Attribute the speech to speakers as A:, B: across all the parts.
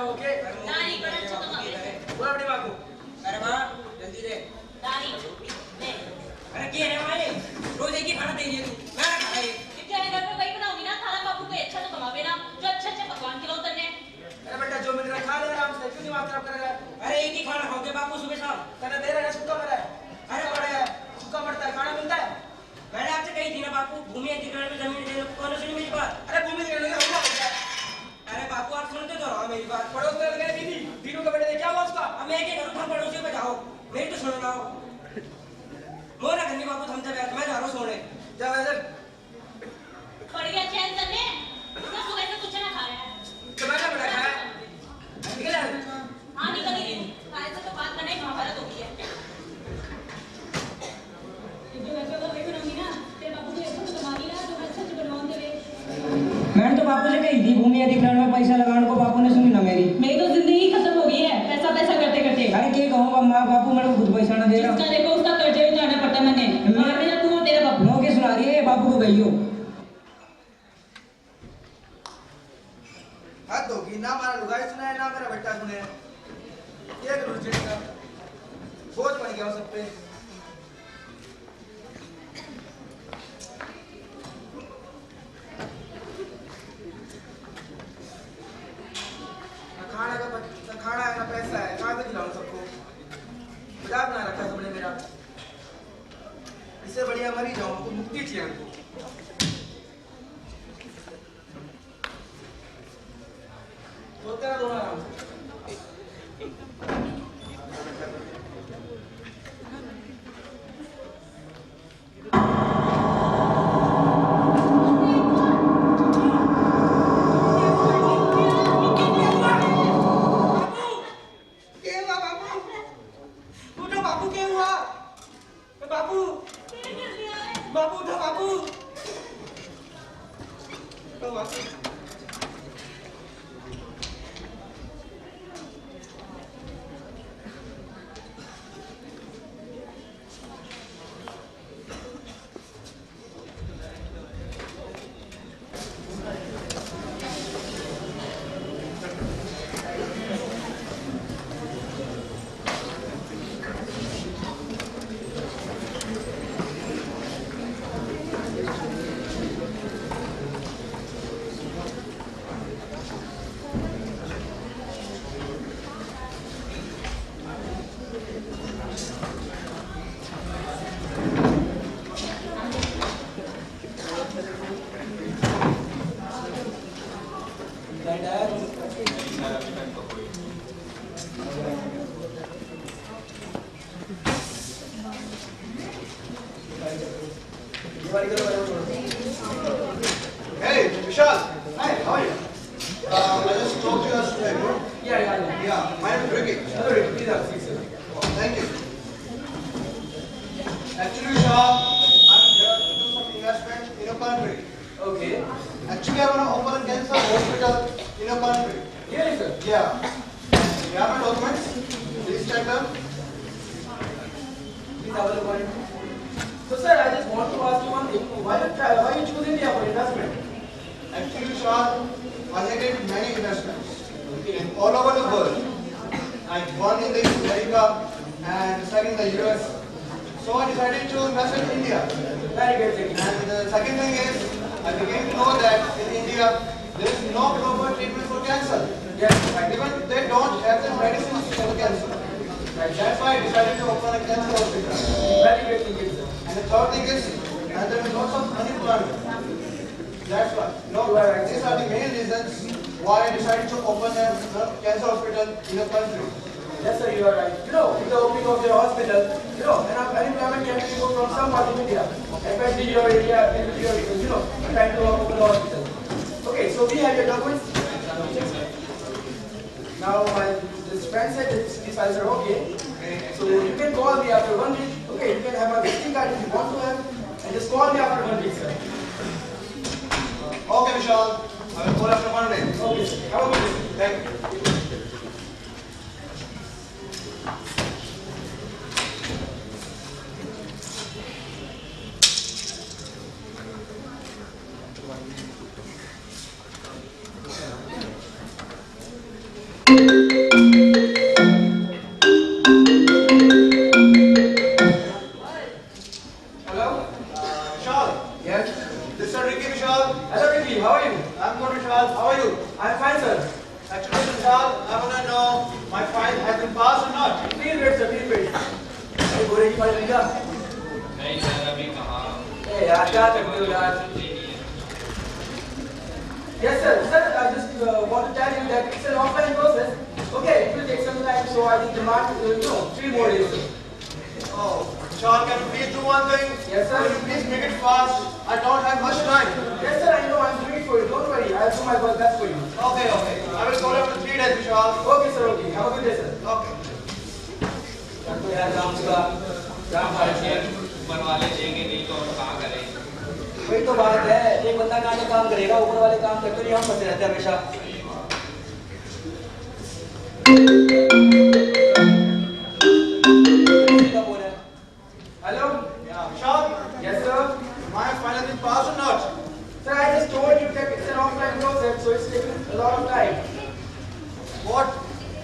A: Okay
B: दानी बड़ा अच्छा तो मारे
A: बोला बड़ी माँ को
C: अरे माँ जल्दी दे
B: दानी ले
C: अरे क्या है माँ ये रोज एक ही खाना दे रही है तू मैं ना खा ये
B: तेरे घर में वही बनाऊंगी ना खाना बापू को अच्छा तो कमावे ना जो अच्छे अच्छे पकवान खिलाओ तन्ने
A: अरे बेटा जो मिल रहा खा ले आराम से क्यों नहीं बात खराब कर रहा है
C: अरे एक ही खाना खाओगे बापू सुबह शाम
A: तने दे रहा है सुक्का मरा है अरे बड़ा है सुक्का मरता है खाना मिलता है
C: मैंने आपसे कही थी ना बापू भूमि अधिग्रहण में जमीन दे कौन सुनी मेरी बात
A: अरे भूमि देने लगा हुआ हो गया
C: अरे बापू आप सुनते तो रहो मेरी बात
A: पड़ोस में लगे दीदी तीनों का बेटे क्या हुआ उसका
C: अब मैं क्या करूँ तुम पड़ोसियों पे जाओ मेरी तो सुनो ना मोना करनी बापू थमते बैठ मैं जा रहा हूँ सोने
A: जा इधर
B: पड़ गया चैन तन्ने तो सुबह से कुछ ना खा रहा है
A: तुम्हारा बड़ा खाया निकल यार
B: हाँ निकल ही नहीं खाए से तो बात करना ही महाभारत होगी है जो वैसे तो वही बनाऊंगी ना तेरे बापू को ऐसा तो कमा ना जो अच्छा अच्छा बनवाऊं तेरे
C: मैंने तो बापू से कही थी भूमि अधिग्रहण में पैसा लगाने को बापू ने सुनी ना मेरी
B: तो जिंदगी खत्म हो गई है पैसा पैसा करते करते
C: अरे क्या कहूँ माँ बापू मेरे को खुद पैसा ना दे रहा
B: जिसका देखो उसका कर्जे उतारना पड़ता मैंने और मेरा तू और तेरा बापू
C: नो के सुना रही है बापू को गई हो
A: हाथ धोगी ना हमारा लुगाई सुना है ना मेरा बेटा सुने ये करूँ चिड़ी का बोझ पड़ गया सब पे खाना है ना पैसा है कहाँ से खिलाऊं सबको मजाक बना रखा है सबने मेरा इससे बढ़िया मर ही जाऊं तो मुक्ति चाहिए हमको सोचते ना दोनों आराम से
D: Hey, Vishal. Hi, how are you? I just talked to you yesterday, bro. Yeah, my name is Ricky.
A: Hello, Ricky. Please have a seat, sir.
D: Thank you. Actually, Vishal, I'm here to do some investment in your country.
A: Okay.
D: Actually, I want to open a cancer hospital in your country.
A: Really, sir?
D: Yeah. You have my documents? Please check them.
A: Please have a look on it. So, sir, I just want to ask you one thing. Why you choose India for investment?
D: Actually, Vishal, I have did many investments in all over the world. And one in the America and second in the US. So I decided to invest in India.
A: Very good thinking.
D: And the second thing is, I began to know that in India, there is no proper treatment for cancer.
A: Yes,
D: And even they don't have the medicines for the cancer. And that's why I decided to open a cancer hospital.
A: very good thinking, sir.
D: And the third thing is, and there is lots of unemployment. That's why. No, these are the main reasons why I decided to open a cancer hospital in the country.
A: Yes, sir, you are right. You know, with the opening of your hospital, you know, and unemployment can be from some part of India, especially your area, you know, trying to open the hospital. Okay, so we have your documents. Now, my this friend said that these files are okay. So you can call me after 1 week. Okay, you can have a visiting card if you want to have, and just call me after 1 week, sir.
D: Okay, Vishal. I will call after 1 day.
A: Okay, sir. Have a good day.
D: Thank you. Vishal, I want to know my file has been passed or not.
A: Please wait, sir. Please wait. अरे गोरे की file लिखा?
E: नहीं sir अभी कहाँ
A: ए यार क्या करते हो यार? Yes, sir. Sir, I just want to tell you that it's an offline process. Okay, it will take some time, so I will demand 3 more days.
D: Oh, Vishal, can you please do one thing?
A: Yes, sir.
D: Can you please make it fast? I don't have much time.
A: Yes, sir. I know. I'm doing it for you. Don't worry. I'll do my best for you.
D: Okay, okay. I will call you after 3 days, Vishal.
A: Okay, sir. Okay. Have a good day, sir.
D: Okay.
A: कर दो यार काम का काम
E: ऐसे ऊपर वाले देंगे नहीं तो और कहाँ करेंगे
A: वही तो बात है एक बंदा कहाँ से काम करेगा ऊपर वाले काम करते नहीं हम फंसे रहते हैं हमेशा hello
D: Yeah, Vishal,
A: yes sir
D: my file has been passed or not?
A: Sir I just told you that it's an offline process so it's taking a lot of time
D: What?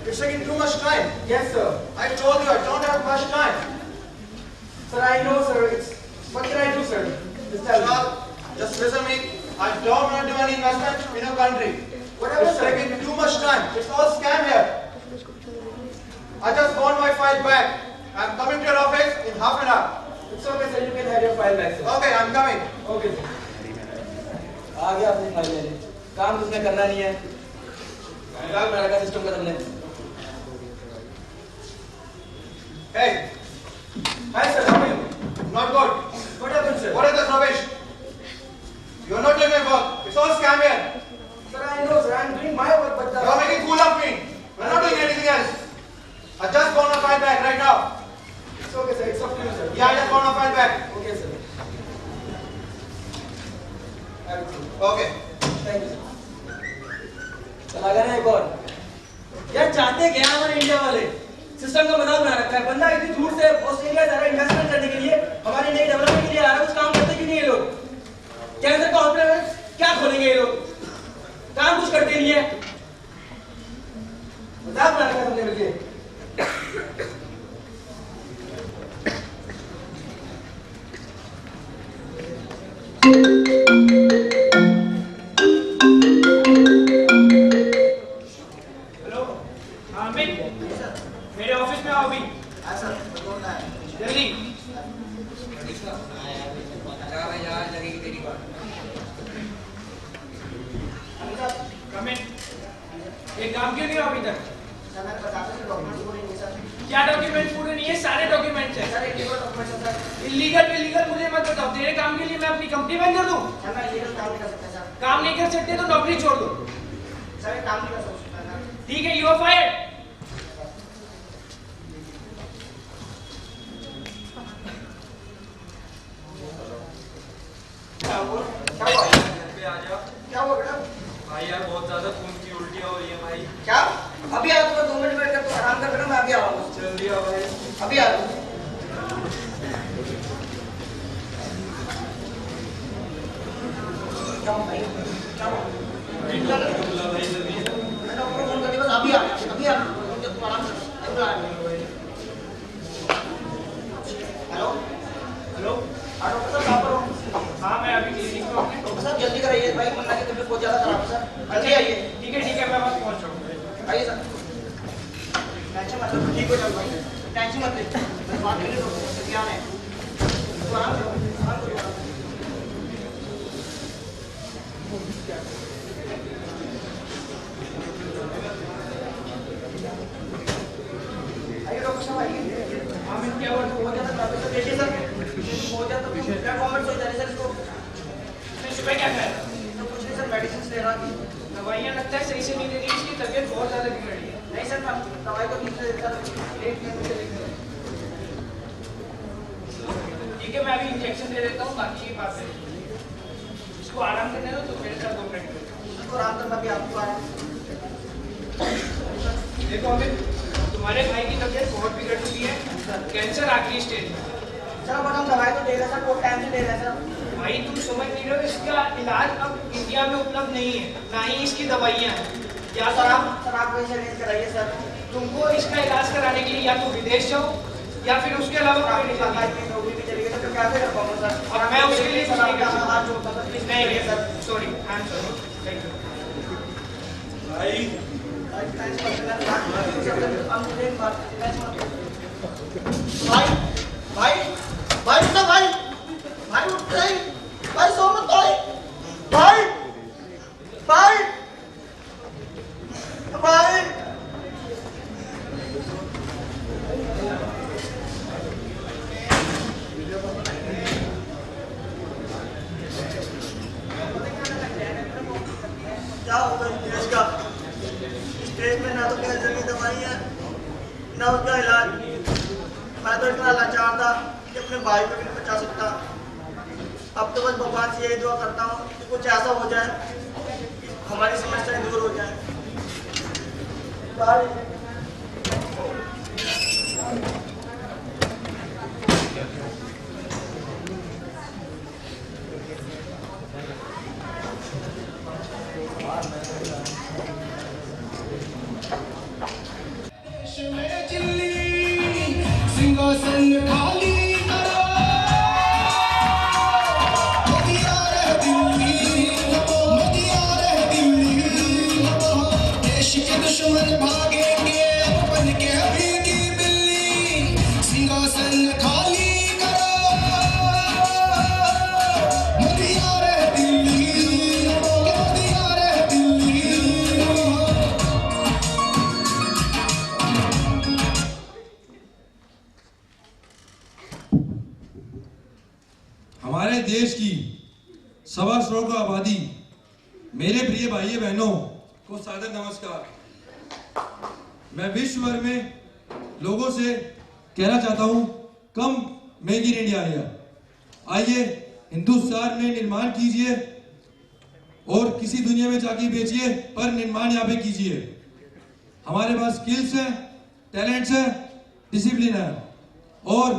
D: It's taking too much time.
A: Yes sir
D: I told you I don't have much time.
A: Sir I know sir it's what can I do sir just tell
D: Vishal, just listen me. I don't want to do any investment in your country.
A: Whatever,
D: It's
A: sir.
D: taking too much time. It's all scam here. I just want my file back. I'm coming to your office in half an hour.
A: It's okay sir you can have your file back sir
D: Okay, I'm coming.
A: Okay sir आ गया अपनी file लेने काम तुमने करना नहीं है दिमाग में रखा सिस्टम का तुमने
D: Hey,
A: hi sir how are you
D: not good.
A: What happened sir
D: What is this rubbish? You're not doing my work. It's all scam here.
A: Sir, I know, sir. I'm doing my work, but
D: You're making fool of me. We're not doing anything else. I just want my file back right now.
A: it's okay, sir. It's up to you, sir.
D: Yeah, I just want my file back.
A: Okay, sir.
D: Okay.
A: Thank you, sir. चला गया ना एक और यार चाहते क्या हैं हमारे इंडिया वाले सिस्टम का मजाक बना रखा है बंदा इतनी दूर से ऑस्ट्रेलिया जा रहा है इन्वेस्टमेंट करने के लिए हमारी नई डेवलपमेंट के लिए आ रहा है कुछ काम करते क्यों नहीं ये लोग कैंसर का हॉस्पिटल क्या खोलेंगे ये लोग काम कुछ करते नहीं है मजाक बना रखा है सबने मिलके
F: हेलो हाँ अमित मेरे ऑफिस में आओ अभी जल्दी
C: लगेगी तेरी बात
F: कमिट ये काम क्यों नहीं हुआ अभी तक क्या डॉक्यूमेंट पूरे नहीं है सारे डॉक्यूमेंट्स हैं इलीगल इलीगल मुझे मत बताओ तेरे काम के लिए मैं अपनी कंपनी बंद कर दूं काम नहीं कर सकते तो नौकरी छोड़ दो ठीक है यू आर फायर्ड
A: क्या हुआ
E: पे आ जाओ
A: क्या हुआ बेटा
E: भाई यार बहुत ज्यादा खून की उल्टियाँ हो रही है भाई
A: क्या अभी आ तो 2 मिनट वेट कर तू आराम कर बेटा मैं अभी आ रहा हूँ
E: जल्दी आओ भाई
A: अभी आ रहा हूँ क्या हुआ भाई क्या हुआ
E: बोला भाई जल्दी
A: मैं डॉक्टर को फोन करके बस अभी आ रहा हूँ तू आराम कर अभी आ रहा हूँ हेलो
F: हेलो
A: हाँ डॉक्टर साहब कहाँ पर हो
F: हाँ मैं अभी क्लिनिक में हूँ
A: डॉक्टर साहब जल्दी कराइए भाई मुन्ना की तबीयत बहुत ज़्यादा खराब है सर जल्दी आइए
F: ठीक है मैं बस पहुँच रहा हूँ
A: आइए सर टेंशन मत लो ठीक हो जाओ भाई टेंशन मत ले बस बात करिए तो जल्दी आना है तो आराम करो आइए डॉक्टर साहब आइए
F: हाँ मैं क्या हुआ
A: बहुत ज़्यादा खराब है सर देखिए सर बहुत ज़्यादा प्लेटफॉर्म में सो जा रही है सर इसको
F: मैं सुबह क्या खाया
A: तो कुछ नहीं सर मेडिसिन ले रहा थी
F: दवाइयाँ लगता है सही से नहीं दे रही इसकी तबीयत बहुत ज़्यादा बिगड़ रही है
A: नहीं सर मैं दवाई को ठीक से सर लेट में मुझे लेकर
F: ठीक है मैं अभी इंजेक्शन दे देता हूँ बाकी की बात है इसको आराम करने दो तो मेरे साथ 2 मिनट में
A: इसको आराम करना भी आपको आ रहा है
F: देखो अमित तुम्हारे भाई की तबीयत बहुत बिगड़ चुकी है कैंसर आखिरी स्टेज में
A: सर अब हम दवाई तो दे रहे हैं सर बहुत टाइम से दे रहे हैं सर
F: भाई तुम समझ नहीं रहे हो इसका इलाज अब इंडिया में उपलब्ध नहीं है ना ही इसकी दवाइयाँ हैं या तो
A: सर आप वैसे अरेंज कराइए सर
F: तुमको इसका इलाज कराने के लिए या तो विदेश जाओ या फिर उसके अलावा कोई नहीं जाता।
A: नौकरी भी चली गई सर तो कैसे कर पाऊंगा सर
F: और मैं उसके लिए
A: सर
F: कुछ नहीं कर
A: आपका
F: सकता।
A: हाथ जोड़ता सर प्लीज
F: नहीं
A: नहीं
F: sir
A: sir
F: sorry I am sorry thank you
E: भाई
G: भाई भाई उठो भाई भाई उठ रही भाई सो मत भाई भाई भाई भाई क्या होगा इस देश का? इस देश में ना तो कैंसर की दवाई है ना उसका इलाज। मैं तो इतना लाचार था कि अपने भाई को भी नहीं बचा सकता। अब तो बस भगवान से यही दुआ करता हूँ कि कुछ ऐसा हो जाए कि हमारी समस्याएं दूर हो जाए। भाई
H: सिंहासन खाली करो मोदी आ रहे दिल्ली मोदी आ रहे दिल्ली देश के दुश्मन भागेंगे अब बन के भीगी बिल्ली सिंहासन खाली करो मोदी आ रहे दिल्ली मोदी आ रहे दिल्ली।
I: हमारे देश की 1.25 करोड़ की आबादी, मेरे प्रिय भाइयों बहनों को सादर नमस्कार। मैं विश्व भर में लोगों से कहना चाहता हूं, कम मेक इन इंडिया आइए, आइए हिंदुस्तान में निर्माण कीजिए और किसी दुनिया में जाके बेचिए, पर निर्माण यहाँ पे कीजिए। हमारे पास स्किल्स है, टैलेंट्स है, डिसिप्लिन है और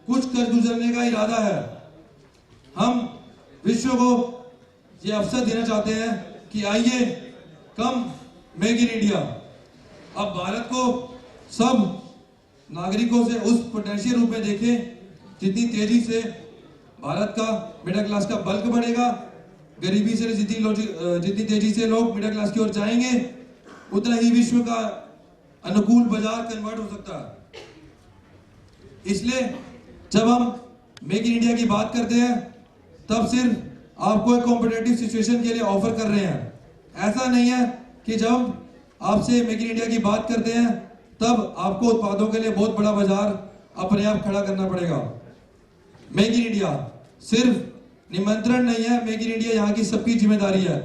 I: कुछ कर गुजरने का इरादा है। हम विश्व को ये अवसर देना चाहते हैं कि आइए कम मेक इन इंडिया। अब भारत को सब नागरिकों से उस पोटेंशियल रूप में देखें जितनी तेजी से भारत का मिडिल क्लास का बल्क बढ़ेगा, गरीबी से जितनी तेजी से लोग मिडिल क्लास की ओर जाएंगे, उतना ही विश्व का अनुकूल बाजार कन्वर्ट हो सकता है। इसलिए जब हम मेक इन इंडिया की बात करते हैं तब सिर्फ आपको एक कॉम्पिटिटिव सिचुएशन के लिए ऑफर कर रहे हैं। ऐसा नहीं है कि जब आपसे मेक इन इंडिया की बात करते हैं तब आपको उत्पादों के लिए बहुत बड़ा बाजार अपने आप खड़ा करना पड़ेगा। मेक इन इंडिया सिर्फ निमंत्रण नहीं है, मेक इन इंडिया यहाँ की सबकी जिम्मेदारी है।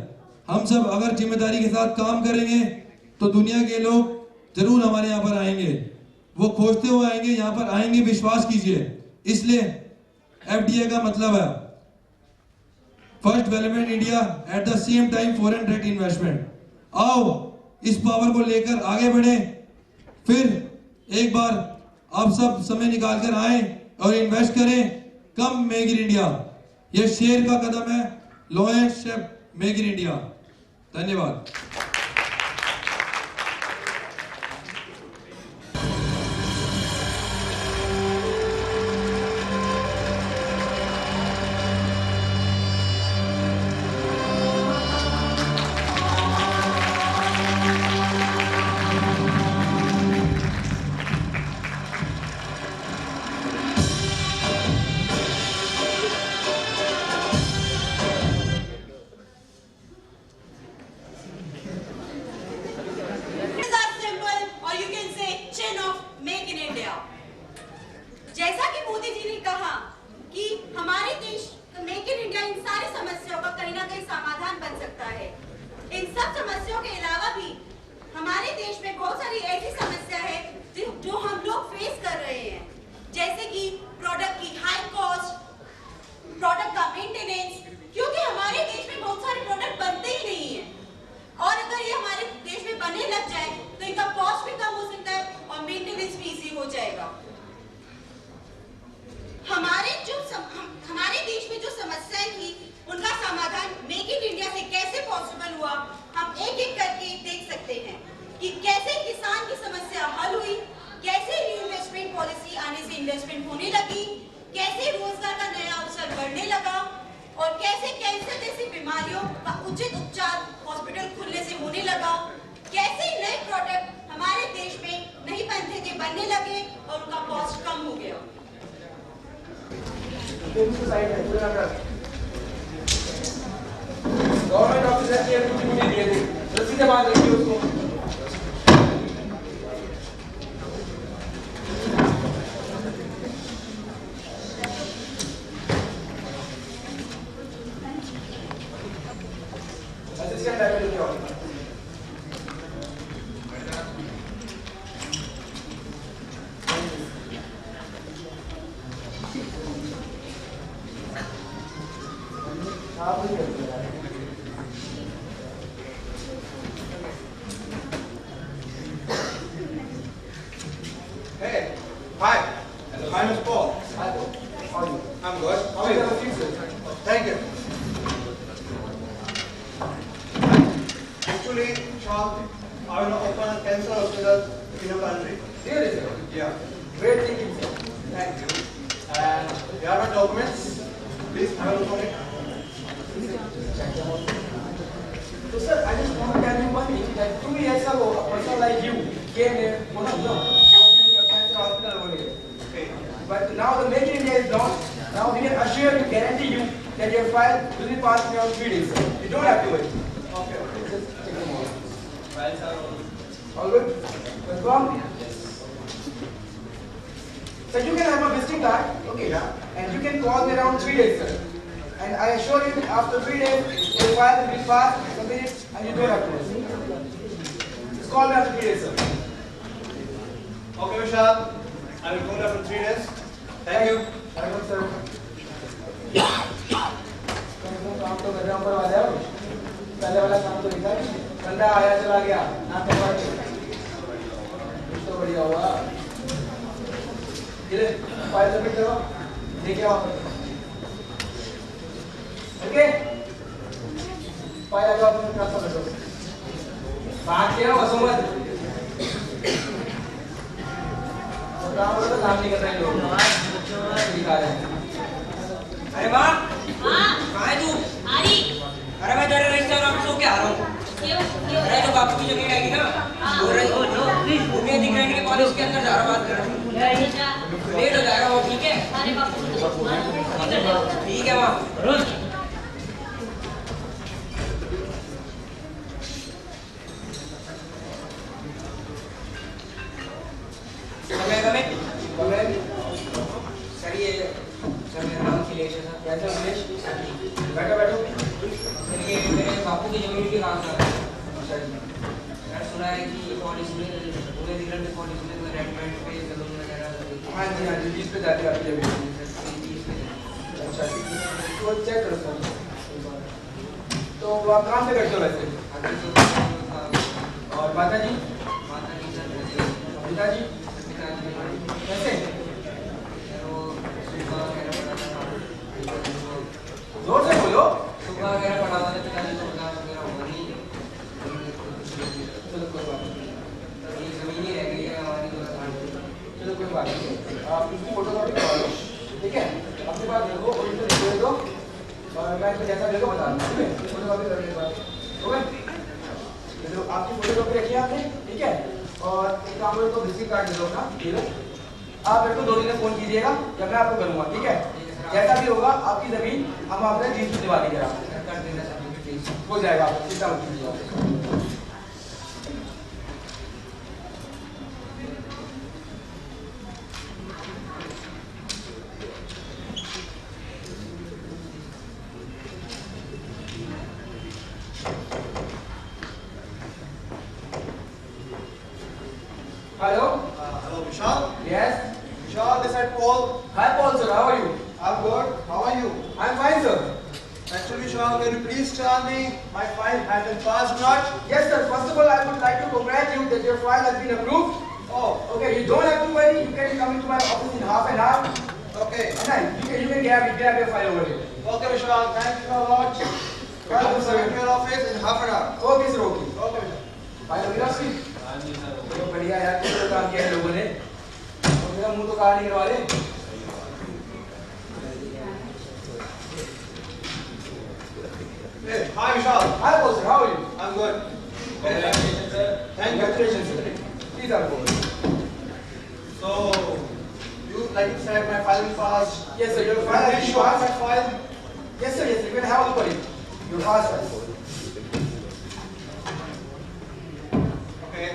I: हम सब अगर जिम्मेदारी के साथ काम करेंगे तो दुनिया के लोग जरूर हमारे यहाँ पर आएंगे, वो खोजते हुए आएंगे, यहाँ पर आएंगे, विश्वास कीजिए। इसलिए FDI का मतलब है first development India at the same time foreign direct investment. आओ इस पावर को लेकर आगे बढ़े, फिर एक बार आप सब समय निकाल कर आए और इन्वेस्ट करें। कम मेक इन इंडिया, यह शेर का कदम है, lion step make in India. धन्यवाद।
J: जैसा कि मोदी जी ने कहा कि हमारे देश मेक इन इंडिया इन सारी समस्याओं का कहीं ना कहीं समाधान बन सकता है। इन सब समस्याओं के अलावा भी हमारे देश में बहुत सारी ऐसी समस्या है जो हम लोग फेस कर रहे हैं, जैसे कि प्रोडक्ट की हाई कॉस्ट, प्रोडक्ट का मेंटेनेंस, क्योंकि हमारे देश में बहुत सारे प्रोडक्ट बनते ही नहीं है और अगर ये हमारे देश में बनने लग जाए तो इनका कॉस्ट भी कम हो सकता है और मेंटेनेंस भी इजी हो जाएगा। हमारे देश में जो समस्याएं थी उनका समाधान मेक इन इंडिया से कैसे पॉसिबल हुआ, हम एक एक करके देख सकते हैं कि कैसे किसान की समस्या हल हुई, कैसे इन्वेस्टमेंट पॉलिसी आने से इन्वेस्टमेंट होने लगी, कैसे रोजगार का नया अवसर बढ़ने लगा और कैसे कैंसर जैसी बीमारियों का उचित उपचार हॉस्पिटल खुलने से होने लगा,
A: फेमस साइट है पूरा नाम गवर्नमेंट ऑफिसर की कुछ ड्यूटी दिए थे तो सीधे बात रखिए उसको असिस्टेंट लाइब्रेरी के ऑफिसर आप नहीं करते यार
D: Hey, hi. My name is Paul.
A: Hi, Paul. How are you?
D: I'm good.
A: How are you?
D: Thank you. Actually, Sean, I will open a cancer hospital in your country.
A: Seriously?
D: Yeah.
A: Great thinking, sir.
D: Thank you. And here are my documents. Please have a look on it.
A: So, sir, I just want to tell you one thing that 2 years ago, a person like you came here, one of them, cancer hospital over here.
D: Okay.
A: But now the Make in India is launched. Now we can assure you, guarantee you that your file will be passed in around 3 days. Sir. You don't have to wait.
D: Okay.
A: Just check them out.
E: Files are all.
A: All good? Confirm? So you can have a visiting card, okay, and you can call me around 3 days, sir. And I assure you, after 3 days, your file will be passed, submitted, and you don't have to wait. Just call me after 3 days, sir.
D: Okay, Vishal. I will call you after 3 days. Thank you.
A: Welcome, sir. काम तो कर रहा हूँ पर वाले हो पहले वाला काम तो लिखा है ठंडा आया चला गया ना तो तो बढ़िया हुआ ये फाइल सबमिट करो देखिए आप ओके फाइल आगे आप ट्रांसफर कर दो बात क्या हो समझ काम तो काम नहीं कर रहे लोग दिखा रहे हैं
C: अरे माँ
B: हाँ
C: कहाँ है तू
B: आ रही
C: अरे मैं तेरे रजिस्टर ऑफिस होके आ रहा हूँ
B: क्यों
C: अरे तो बापू की जमीन आएगी ना बोल रही उन्हें दिख रहा है कि कॉलेज के अंदर जा रहा बात कर रहा हूँ लेट हो जाएगा वो ठीक है
B: अरे बापू
C: ठीक है माँ सर ये सर मेरा नाम अखिलेश है सर
A: कैसे अखिलेश बैठो बैठो
C: सर ये मेरे बापू की जमीन के काम कर रहा है मैंने सुना है कि कॉलेज में उन्हें दिख रहा है कॉलेज में रेंटमेंट पे जमीन वगैरह
A: हाँ जी बीस पे जाती है आपकी जमीन अच्छा तो चेक करो सर तो आप कहाँ से करते हो वैसे और माता जी पिताजी कैसे जोर से बोलो
C: सुबह वगैरह पढ़ा हुआ था पिताजी को पढ़ा वगैरह हुआ नहीं
A: चलो कोई बात नहीं
C: ये जमीन ही रह गई है हमारी
A: चलो कोई बात नहीं आप इसकी फोटोकॉपी करवा लो ठीक है अपने पास देखो ओरिजिनल दे दो और मैं इसको जैसा देखो बता दूँ ठीक है फोटोकॉपी करने के बाद ओके तो आपकी फोटोकॉपी रखी है आपने ठीक है और एक काम करो तो विजिटिंग कार्ड दे दो अपना ये लो आप मेरे को 2 दिन में फोन कीजिएगा या मैं आपको करूँगा ठीक है जैसा भी होगा आपकी जमीन हम आपने 30 में दिवा देंगे आप
C: कर देना सर
A: हो जाएगा आपको चिंता मत कीजिए hello
D: Hello, Vishal.
A: Yes
D: Vishal, this is Paul.
A: Hi Paul sir how are you
D: I'm good. How are you?
A: I am fine sir
D: Actually, Vishal, can you please tell me my file has been passed or not?
A: Yes, sir. First of all, I would like to congratulate you that your file has been approved.
D: Oh,
A: Okay, you don't have to worry. You can come into my office in half an hour.
D: okay.
A: And you can grab your file over here.
D: Okay, Vishal, thank you a lot. I will
A: sir.
D: come to your office in half an hour.
A: Okay, sir. Okay.
D: Okay, Vishal.
A: File होगी ना आपकी?
E: हाँ जी sir
A: तो बढ़िया यार कितना काम किया है लोगों ने और मेरा मुंह तो काला नहीं करवा रहे
D: Hey, hi, Vishal.
A: Hi, boss, sir. How are you?
D: I'm good.
A: Congratulations, sir.
D: Thank you.
A: Congratulations, sir. Please have a vote.
D: So, you like you said, my file will pass.
A: Yes, sir. Your
D: Can
A: file
D: I
A: is
D: show my
A: fast.
D: file?
A: Yes, sir. Yes, sir. You can have a look at it. Your fast file.
D: Okay.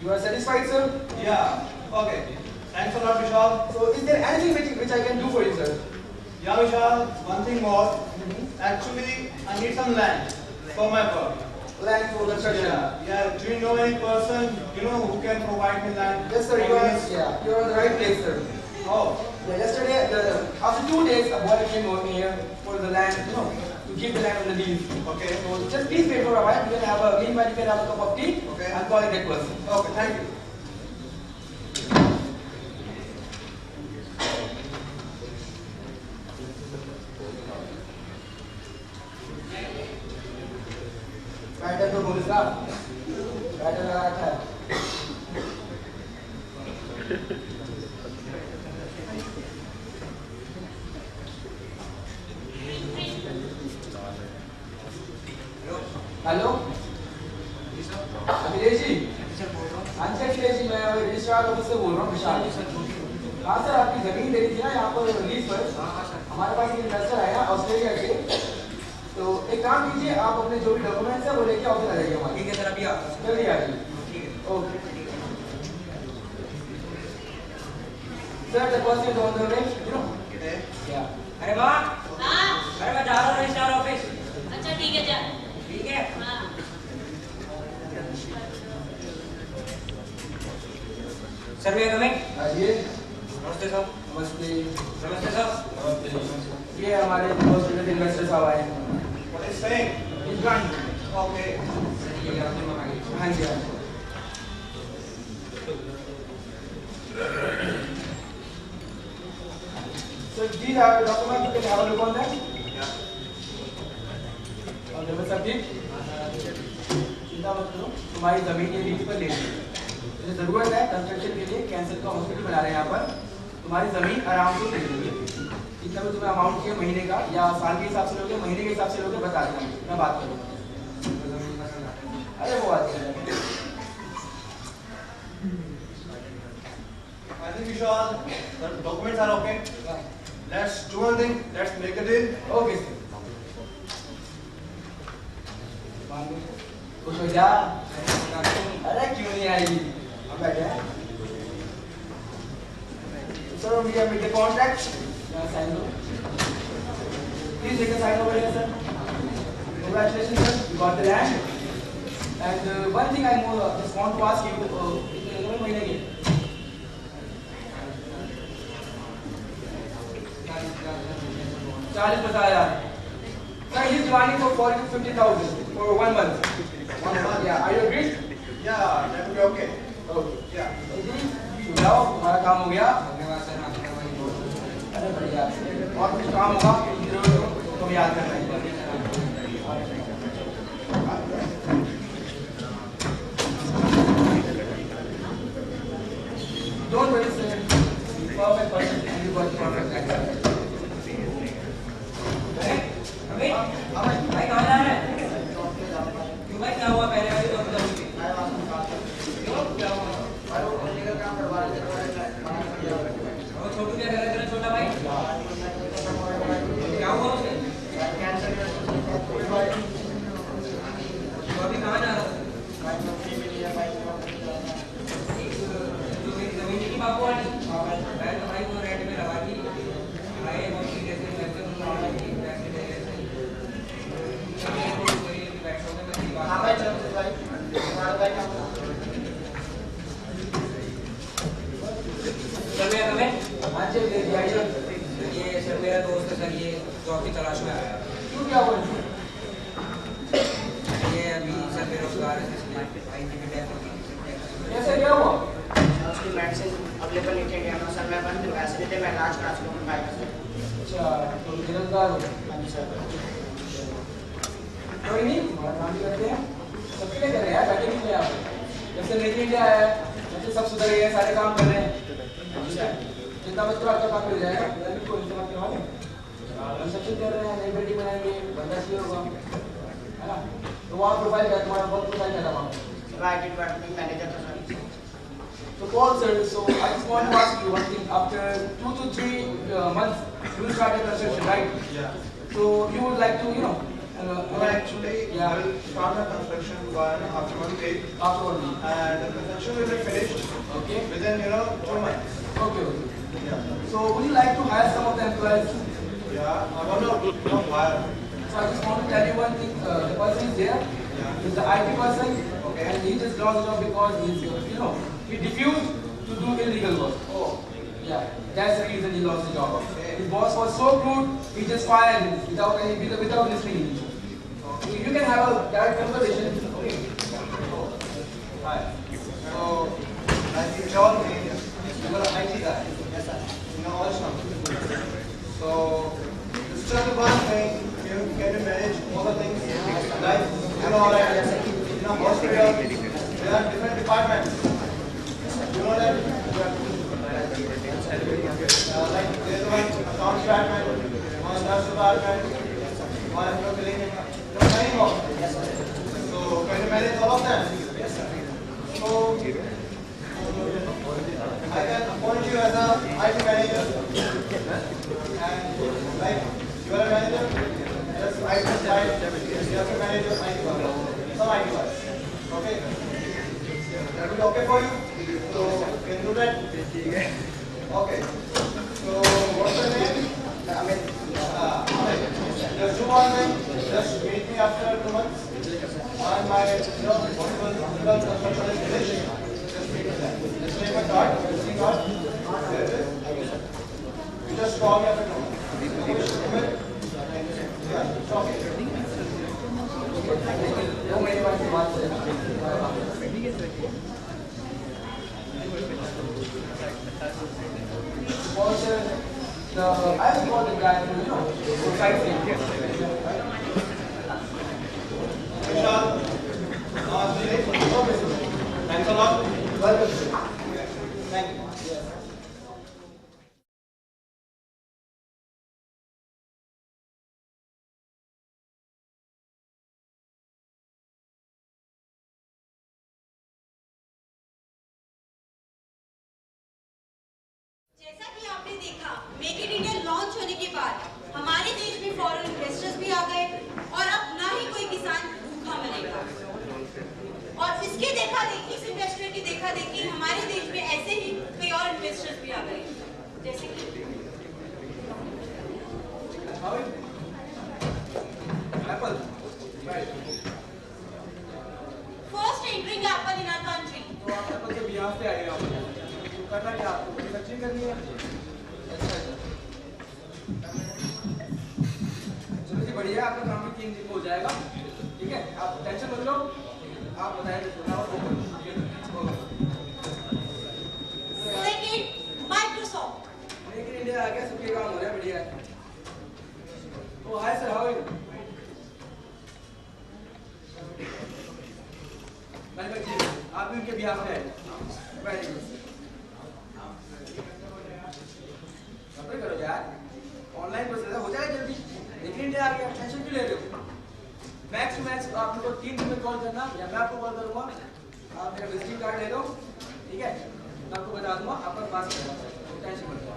A: You are satisfied, sir?
D: Yeah. Okay. Thanks a lot, Vishal.
A: So, is there anything which I can do for you, sir?
D: Yeah, Vishal. One thing more. Actually, I need some land for my work.
A: Land for construction.
D: Yeah. Do you know any person who can provide me land?
A: Yes, sir. You are on the right place, sir.
D: Oh.
A: Yeah, yesterday, after 2 days, a boy came over here for the land, to give the land on the lease.
D: Okay.
A: So just please wait for a while. Meanwhile, you can have a cup of tea.
D: Okay.
A: I'm calling that person.
D: Okay. Thank you.
A: बैठक तो बोल इसका बैठक लगा रखा है hello Akhilesh ji हाँ जी अखिलेश जी मैं रजिस्ट्रार ऑफिस से बोल रहा हूँ विशाल हाँ सर आपकी जमीन दे रही थी ना यहाँ पर लीज पर हमारे पास एक इन्वेस्टर आया ऑस्ट्रेलिया से तो एक काम कीजिए आप अपने जो भी डॉक्यूमेंट्स है वो लेके ऑफिस आ जाइए हमारे
C: ठीक है सर, अभी आता हूँ।
A: जल्दी आ जाइए
C: ठीक है।
A: Okay sir the person is on the way या
C: अरे माँ,
B: हाँ
C: अरे मैं जा रहा हूँ रजिस्ट्रार ऑफिस।
B: अच्छा ठीक है जा
C: ठीक है।
B: हाँ
C: सर मैं कमिंग।
A: आइए
C: नमस्ते सर।
A: नमस्ते
C: नमस्ते सर।
A: ये हमारे हॉस्पिटल इन्वेस्टर साहब आए हैं
D: What is saying? Okay.
C: ये आपने मंगाई।
A: हाँ जी हाँ So these are the documents, you can have a look on them.
D: Yeah.
A: और जब सब ठीक चिंता मत करो तुम्हारी जमीन ये लीज पर ले ली मुझे जरूरत है कंस्ट्रक्शन के लिए कैंसर का हॉस्पिटल बना रहे हैं यहाँ पर तुम्हारी जमीन आराम से ले लेंगे कितना भी तुम्हें अमाउंट चाहिए महीने का या साल के हिसाब से लोगे महीने के हिसाब से लोगे बता देना मैं बात करूँगा अरे वो बात करें
D: I think Vishal, the documents are okay. Let's do one thing. Let's make a deal.
A: Okay sir खुश हो जा अरे क्यों नहीं आएगी अब बैठे sir we have made the contract sign दो please take a sign over here sir congratulations sir you got the land and one thing I just want to ask you कितने महीने की 40,000 sir he's demanding for 40 to 50,000 for 1 month 1 month yeah are you agreed
D: Yeah, that will be okay.
A: okay
D: Yeah.
A: जाओ हमारा काम हो गया
C: धन्यवाद sir, आपका भाई बहुत।
A: अरे बढ़िया और कुछ काम होगा जरूर तुम याद करना एक बार Don't worry, sir. Perfect person. You got perfect answer.
C: अबे, भाई कहाँ जा रहे हैं? क्यों भाई क्या हुआ पहले वाली तो बताओ मुझे। क्यों? क्या हुआ? वो छोटू क्या कर रहा है तेरा छोटा भाई? क्या हुआ उसे? तो अभी कहाँ जा रहा है? जो मेरी जमीन की बाबू वाली? मैं तो भाई को रेट में लगा दी। भाई वो चीज़ ऐसे करते हैं तो पैसे दे
A: हाँ भाई चलो भाई हमारा भाई काम
C: सर मैं कमें
A: हाँ जी आइए
C: ये सर मेरा दोस्त है सर ये जॉब की तलाश में आया है
A: क्यों क्या हुआ
C: ये अभी सर बेरोजगार है इसलिए भाई की भी डेथ हो गई
A: कैसे क्या हुआ
G: उसकी मेडिसिन अवेलेबल नहीं थे ना सर मैं बंद पैसे देते मैं इलाज करा चुका हूँ भाई का
A: अच्छा तो बेरोजगार हो
G: हाँ जी सर
A: कोई नहीं हमारा काम भी करते हैं सबके लिए कर रहे हैं यार बैठे नहीं आप जब से मेक इन इंडिया आया है जब से सब सुधर गए हैं सारे काम कर रहे हैं चिंता मत करो आपका काम मिल जाएगा बिल्कुल चिंता मत करो कंस्ट्रक्शन कर रहे हैं नई बिल्डिंग बनाएंगे बंदा चाहिए होगा है ना तो वहाँ प्रोफाइल क्या तुम्हारा बहुत प्रोफाइल क्या था वहाँ
G: सर आई डिपार्टमेंट मैनेजर था sir
A: So Paul sir, so I just want to ask you one thing. After 2 to 3 months, you will start your construction, right?
D: Yeah.
A: So you would like to,
D: Actually,
A: yeah.
D: I will start the construction after 1 week.
A: After 1 week.
D: And the construction will be finished
A: Okay.
D: within 2 months.
A: Okay.
D: Yeah.
A: So would you like to hire some of the employees?
D: Yeah. I want to hire.
A: So I just want to tell you one thing. The person is there. He's the IT person.
D: Okay.
A: And he just lost the job because he refused to do illegal work.
D: Oh.
A: Yeah. That's the reason he lost the job. His boss was so rude, he just fired him without listening. So you can have a direct conversation. Okay.
D: Hi. So, as you told me, you are an IT guy. Yes, sir. You know all stuff. So, this is the one thing you can manage all the things. Like, hospital, there are different departments. You know that? Like, there's one account department, one nurse department, one billing, many more. So, can you manage all of them? Yes, sir. So, I can appoint you as a IT manager. And, like, you are a manager, just IT side, you have to manage your IT work. Some IT work. Okay? That will be okay for you? So, can you do that? Okay. So, what's your name? Amit. Just do one thing. Just meet me after 2 months. And my possible construction is finished. Just meet me there. Just take my card, visiting card. There it is. You just call me after 2 months. Yeah, it's okay.
A: I have got the guy who sightseeing.
D: Vishal, thanks a lot.
A: Welcome.
D: Thank you.
J: जैसा कि आपने देखा, make in India launch होने के बाद हमारे देश में फॉरेन इन्वेस्टर्स भी आ गए और अब ना ही कोई किसान भूखा मरेगा। और इसके इस इन्वेस्टर की देखा देखी हमारे देश में ऐसे ही कई और इन्वेस्टर्स भी आ गए, जैसे कि
A: Apple.
J: First entering Apple in our country.
A: तो आप एप्पल के बिहार से आए हो, तो करना क्या आपको मैन्युफैक्चरिंग करनी है? चलो जी बढ़िया, आपका काम भी 3 दिन में हो जाएगा। ठीक है, आप टेंशन मत लो, आप बताएं
J: second Microsoft.
A: Make in India आ गया, सबके काम हो रहा है, बढ़िया है। Oh, hi sir, how are you? Manufacturing, आप भी उनके बिहार से आए। Very good. सब्र करो यार, ऑनलाइन प्रोसेस है, हो जाएगा जल्दी। मेक इन इंडिया आ गया, टेंशन क्यों ले रहे हो? मैक्स टू मैक्स आप लोगों को 3 दिन में कॉल करना, या मैं आपको कॉल करूंगा। आप मेरा विजिटिंग कार्ड ले लो, ठीक है? मैं आपको बता दूंगा, आपका पास करूंगा, टेंशन मत लो।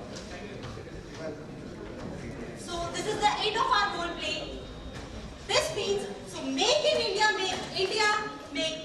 J: So this is the end of our role play. This means, so make in India, make